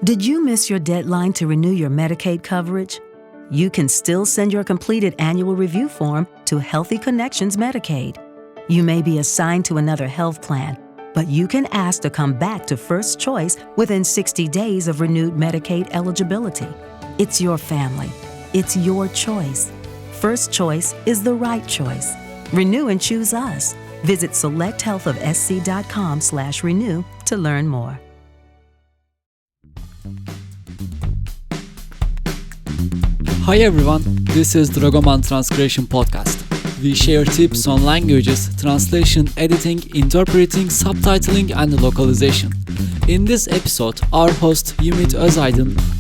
Did you miss your deadline to renew your Medicaid coverage? You can still send your completed annual review form to Healthy Connections Medicaid. You may be assigned to another health plan, but you can ask to come back to First Choice within 60 days of renewed Medicaid eligibility. It's your family. It's your choice. First Choice is the right choice. Renew and choose us. Visit selecthealthofsc.com/renew to learn more. Hi everyone, this is Dragoman Transcreation Podcast. We share tips on languages, translation, editing, interpreting, subtitling, and localization. In this episode, our host Umit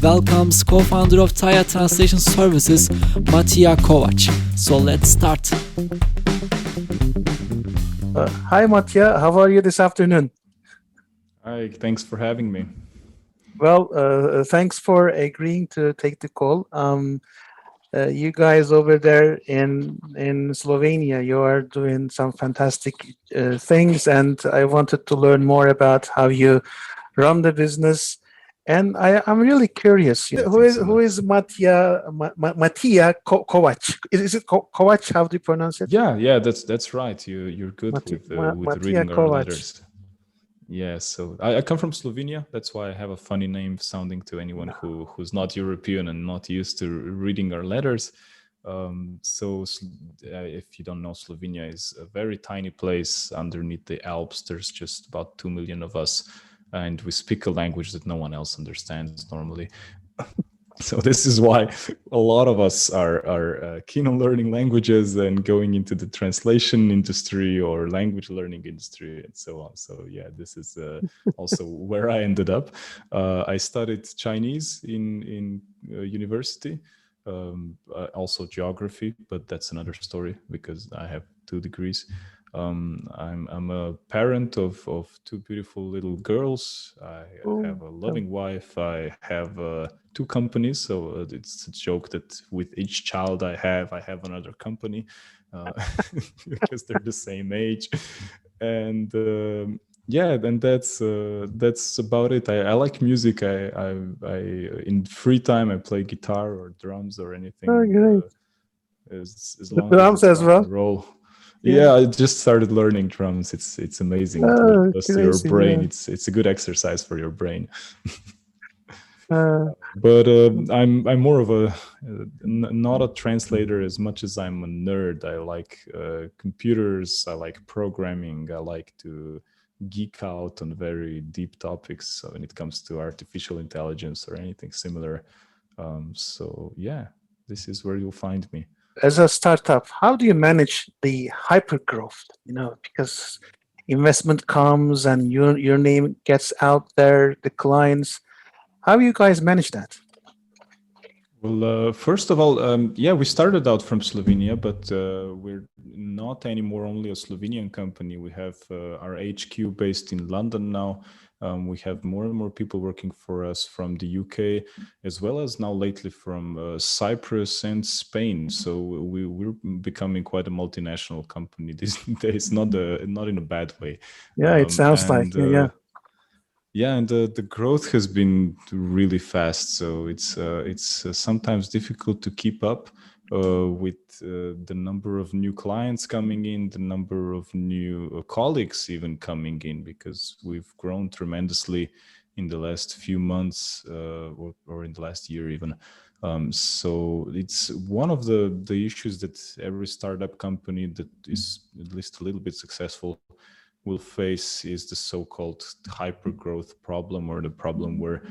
welcomes co-founder of Taia Translation Services, Matija Kovac. So let's start. Hi Matija, how are you this afternoon? Hi, thanks for having me. Well, thanks for agreeing to take the call. You guys over there in Slovenia, you are doing some fantastic things, and I wanted to learn more about how you run the business. And I'm really curious. Who is Matija Kovac? Is it Kovac? How do you pronounce it? Yeah, that's right. You're good with reading our Kovac. letters. Yeah, so I come from Slovenia. That's why I have a funny name sounding to anyone who's not European and not used to reading our letters. If you don't know, Slovenia is a very tiny place underneath the Alps. There's just about 2 million of us, and we speak a language that no one else understands normally. So this is why a lot of us are keen on learning languages and going into the translation industry or language learning industry and so on. So yeah, this is also where I ended up. I studied Chinese in university, also geography, but that's another story because I have 2 degrees. I'm a parent of 2 beautiful little girls. I have a loving wife. I have 2 companies, so it's a joke that with each child I have another company because they're the same age. And then that's about it. I like music. I in free time I play guitar or drums or anything. Oh, great. As long drums as it's as well. roll. Yeah, I just started learning drums. It's amazing. It does to your brain. Yeah. It's a good exercise for your brain. But I'm more of a not a translator as much as I'm a nerd. I like computers. I like programming. I like to geek out on very deep topics when it comes to artificial intelligence or anything similar. So yeah, this is where you'll find me. As a startup, how do you manage the hyper growth? Because investment comes and your name gets out there, the clients. How do you guys manage that? Well, first of all, we started out from Slovenia, but we're not anymore only a Slovenian company. We have our HQ based in London now. We have more and more people working for us from the UK, as well as now lately from Cyprus and Spain. So we're becoming quite a multinational company these days, not in a bad way. Yeah, it sounds like, yeah. Yeah, and the growth has been really fast. So it's sometimes difficult to keep up with the number of new clients coming in, the number of new colleagues even coming in, because we've grown tremendously in the last few months or in the last year even. So it's one of the issues that every startup company that is at least a little bit successful will face is the so-called hyper-growth problem, or the problem where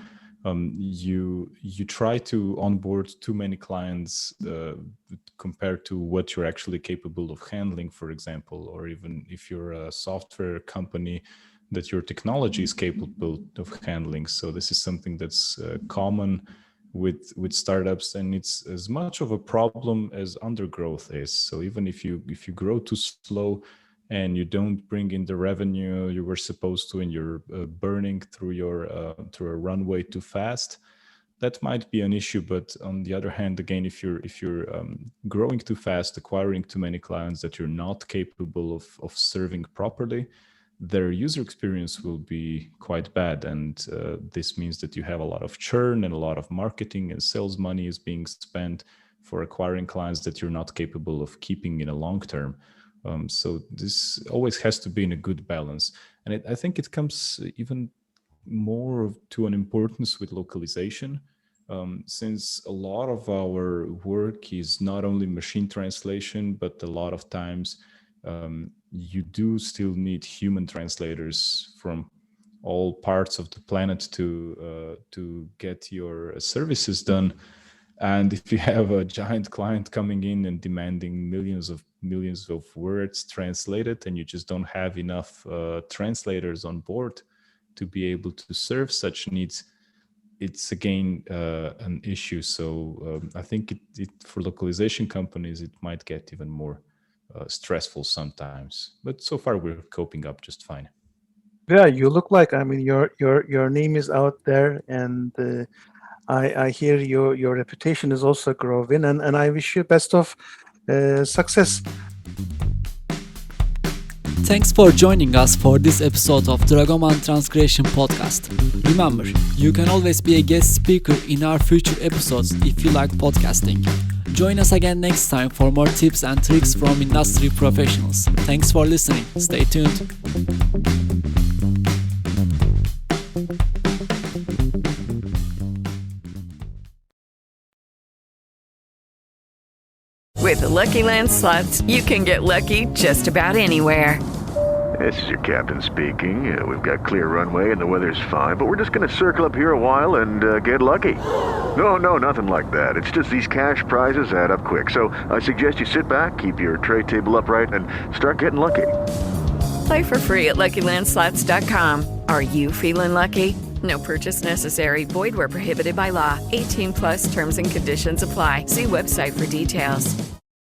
you try to onboard too many clients compared to what you're actually capable of handling, for example, or even if you're a software company, that your technology is capable of handling. So this is something that's common with startups, and it's as much of a problem as undergrowth is. So even if you grow too slow and you don't bring in the revenue you were supposed to, and you're burning through a runway too fast, that might be an issue. But on the other hand, again, if you're growing too fast, acquiring too many clients that you're not capable of serving properly, their user experience will be quite bad. And this means that you have a lot of churn and a lot of marketing and sales money is being spent for acquiring clients that you're not capable of keeping in a long term. So this always has to be in a good balance. And I think it comes even more to an importance with localization, since a lot of our work is not only machine translation, but a lot of times you do still need human translators from all parts of the planet to get your services done. And if you have a giant client coming in and demanding millions of words translated, and you just don't have enough translators on board to be able to serve such needs, it's again an issue. So I think it for localization companies, it might get even more stressful sometimes. But so far we're coping up just fine. Yeah, you look like, I mean, your name is out there, and I hear your reputation is also growing, and I wish you best of success. Thanks for joining us for this episode of Dragoman Transcreation Podcast. Remember, you can always be a guest speaker in our future episodes if you like podcasting. Join us again next time for more tips and tricks from industry professionals. Thanks for listening. Stay tuned. With the Lucky Land Slots, you can get lucky just about anywhere. This is your captain speaking. We've got clear runway and the weather's fine, but we're just going to circle up here a while and get lucky. No, nothing like that. It's just these cash prizes add up quick. So I suggest you sit back, keep your tray table upright, and start getting lucky. Play for free at LuckyLandSlots.com. Are you feeling lucky? No purchase necessary. Void where prohibited by law. 18+ terms and conditions apply. See website for details.